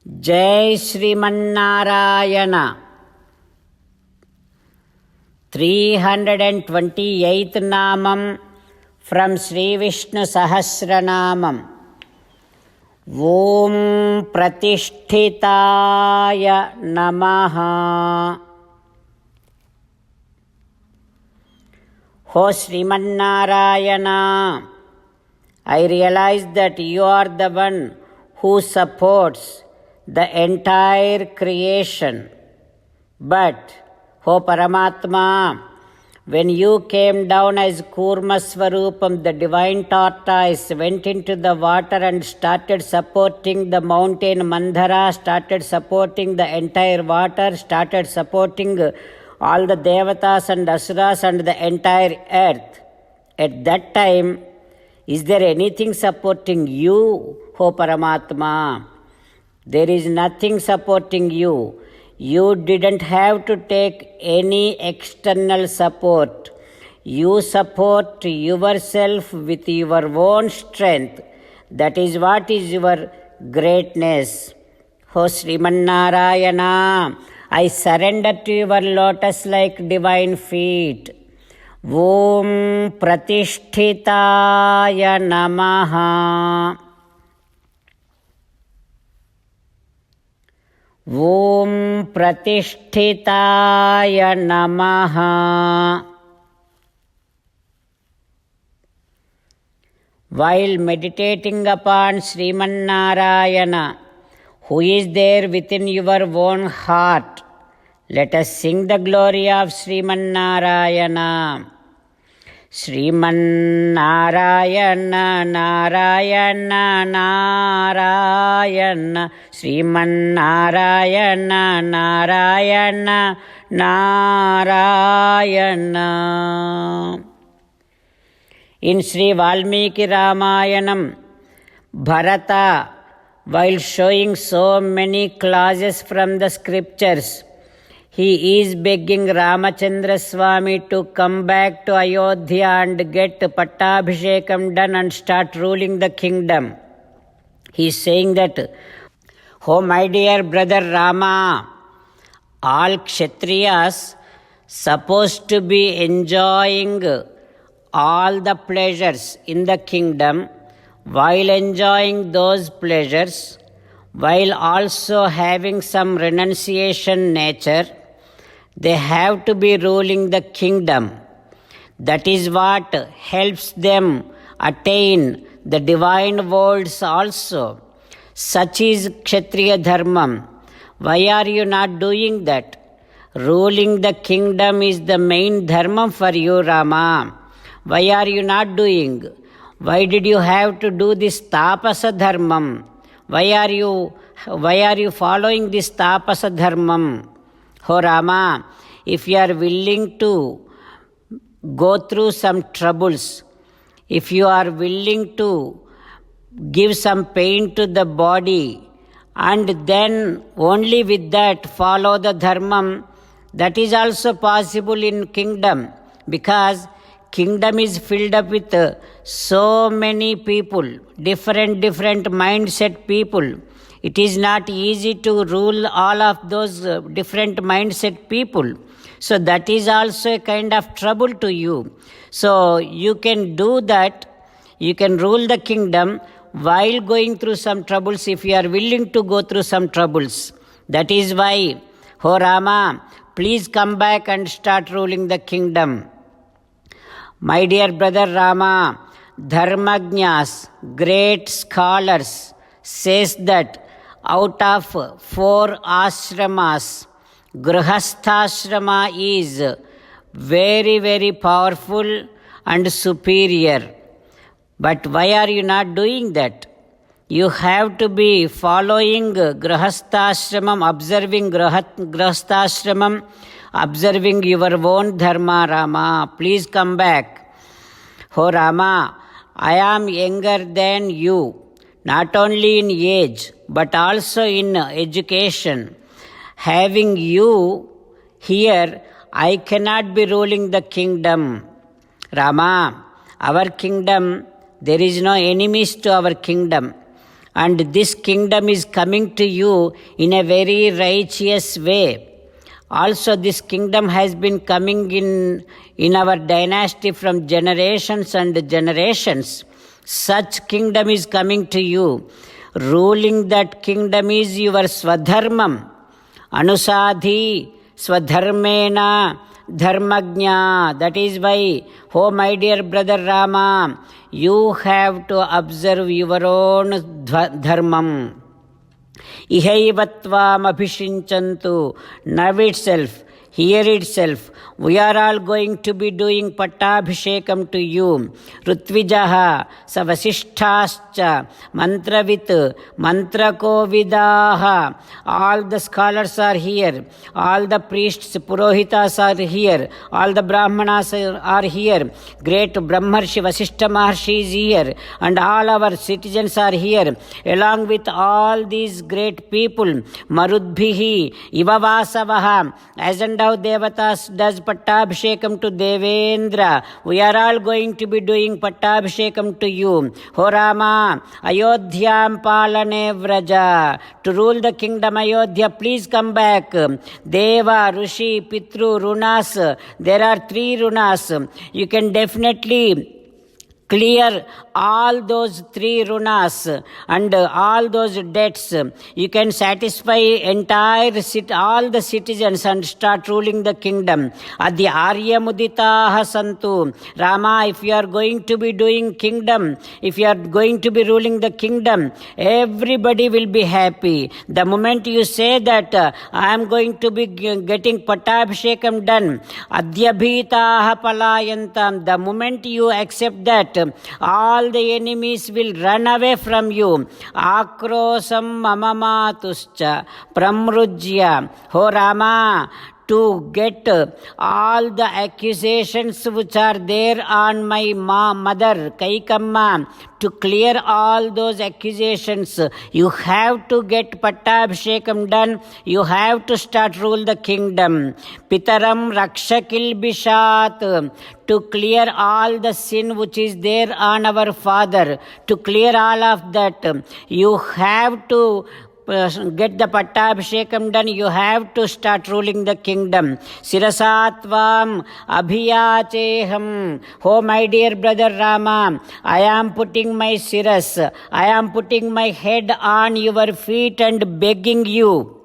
Jai Srimanarayana. 328th Namam from Sri Vishnu Sahasranamam. Om Pratisthitaya Namaha. O Srimanarayana, I realize that you are the one who supports the entire creation. But, O Paramatma, when you came down as Kurma Swarupam, the divine tortoise went into the water and started supporting the mountain Mandhara, started supporting the entire water, started supporting all the Devatas and Asuras and the entire earth. At that time, is there anything supporting you, O Paramatma? There is nothing supporting you. You didn't have to take any external support. You support yourself with your own strength. That is what is your greatness. O Srimanarayana, I surrender to your lotus-like divine feet. Om Pratisthitaya Namaha. Om Pratisthitaya Namaha. While meditating upon Srimanarayana, who is there within your own heart, let us sing the glory of Srimanarayana. Srimanarayana, Narayana, Narayana, Srimanarayana, Narayana, Narayana. In Sri Valmiki Ramayanam, Bharata, while showing so many clauses from the scriptures, he is begging Ramachandra Swami to come back to Ayodhya and get Pattabhishekam done and start ruling the kingdom. He is saying that, oh my dear brother Rama, all Kshatriyas supposed to be enjoying all the pleasures in the kingdom. While enjoying those pleasures, while also having some renunciation nature, they have to be ruling the kingdom. That is what helps them attain the divine worlds also. Such is Kshatriya Dharmam. Why are you not doing that? Ruling the kingdom is the main dharma for you, Rama. Why are you not doing? Why did you have to do this tapasa dharmam? Why are you following this tapasa dharmam? Oh Rama, if you are willing to go through some troubles, if you are willing to give some pain to the body, and then only with that follow the dharmam, that is also possible in kingdom, because kingdom is filled up with so many people, different mindset people. It is not easy to rule all of those different mindset people. So that is also a kind of trouble to you. So you can do that. You can rule the kingdom while going through some troubles if you are willing to go through some troubles. That is why, oh Rama, please come back and start ruling the kingdom. My dear brother Rama, Dharmagnyas, great scholars, says that out of 4 ashramas, Grihasthashrama is very powerful and superior. But why are you not doing that? You have to be following Grihasthashramam, observing Grihasthashramam, observing your own dharma, Rama. Please come back. Oh Rama, I am younger than you, not only in age, but also in education. Having you here, I cannot be ruling the kingdom. Rama, our kingdom, there is no enemies to our kingdom. and this kingdom is coming to you in a very righteous way. Also, this kingdom has been coming in our dynasty from generations and generations. Such kingdom is coming to you. Ruling that kingdom is your swadharmam. Anusadhi swadharmena dharmagnya. That is why, oh my dear brother Rama, you have to observe your own dharmam. Ihaivatvam abhishinchantu. Now itself, here itself, we are all going to be doing Pattabhishekam to you. Rutvijaha, Savasishthascha, Mantravit, Mantrakovidaha. All the scholars are here. All the priests, Purohitas are here. All the Brahmanas are here. Great Brahmarshi Vasishtha Maharshi is here. And all our citizens are here. Along with all these great people, Marudbhihi, Ivavasavaha, as and how Devatas does Pattabhishekam to Devendra, we are all going to be doing Pattabhishekam to you. Ho Rama, Ayodhyam Palane Vraja. To rule the kingdom Ayodhya, please come back. Deva, Rishi, Pitru, Runas. There are 3 Runas. You can definitely clear all those 3 runas and all those debts. You can satisfy all the citizens and start ruling the kingdom. Adi Arya Muditaha Santu. Rama, if you are going to be doing kingdom, if you are going to be ruling the kingdom, everybody will be happy. The moment you say that I am going to be getting Pattabhishekam done, Adyabhitaha Palayantam. The moment you accept that, all the enemies will run away from you. Akrosam mamamatuscha pramrujya. Ho Rama, to get all the accusations which are there on my mother Kaikamma, to clear all those accusations, you have to get Pattabhishekam done. You have to start rule the kingdom. Pitaram Rakshakil Bishat. To clear all the sin which is there on our father, to clear all of that, you have to get the Pattabhishekam done. You have to start ruling the kingdom. Sirasatvam abhiyacheham. Oh my dear brother Rama, I am putting my siras, I am putting my head on your feet and begging you.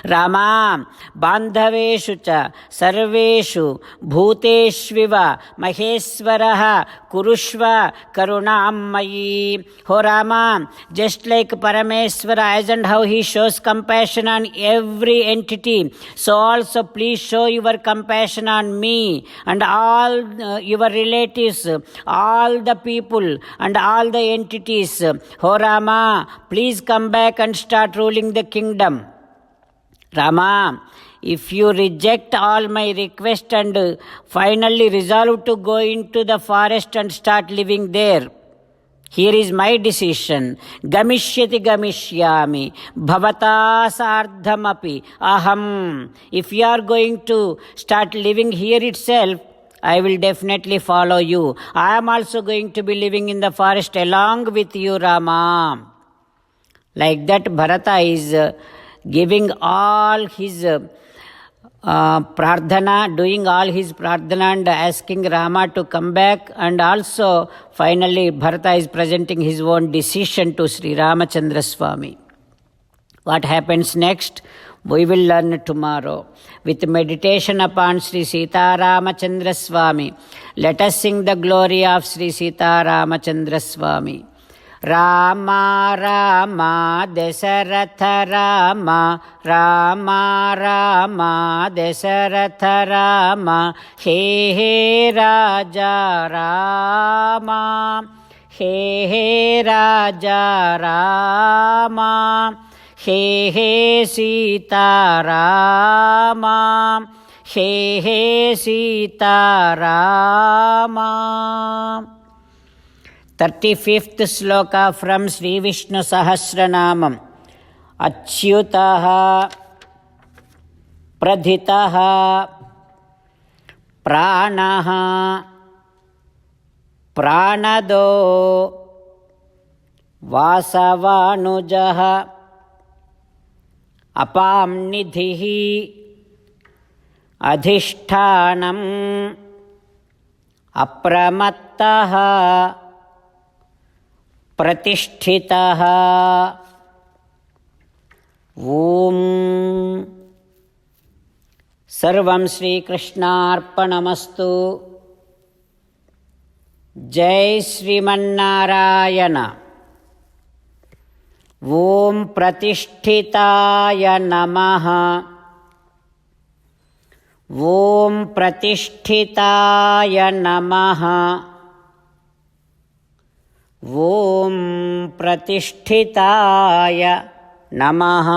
Rama, Bandhaveshu cha Sarveshu Bhuteshviva Maheswaraha Kurushva Karunammayi. Ho Rama, just like Parameswara, as and how he shows compassion on every entity, so also please show your compassion on me and all your relatives, all the people and all the entities. Ho Rama, please come back and start ruling the kingdom. Rama, if you reject all my request and finally resolve to go into the forest and start living there, here is my decision. Gamishyati gamishyami bhavata sardhamapi aham. If you are going to start living here itself, I will definitely follow you. I am also going to be living in the forest along with you, Rama. Like that, Bharata is giving all his prarthana, doing all his prarthana and asking Rama to come back, and also finally Bharata is presenting his own decision to Sri Ramachandra Swami. What happens next? We will learn tomorrow. With meditation upon Sri Sita Ramachandra Swami, let us sing the glory of Sri Sita Ramachandra Swami. Rama Rama Dasaratha Rama, Rama Rama Dasaratha Rama, He He Raja Rama, He He Raja Rama, He He Sita Rama, He He Sita Rama. 35th sloka from Sri Vishnu Sahasranamam. Achyutaha Pradhitaha Pranaha Pranado वासवानुजः अपां निधिः अधिष्ठानम् अप्रमत्तः प्रतिष्ठितः। ॐ सर्वं श्रीकृष्णार्पणमस्तु। जय श्रीमन्नारायण। ॐ प्रतिष्ठिताय नमः। ॐ प्रतिष्ठिताय नमः। ॐ प्रतिष्ठिताय नमः।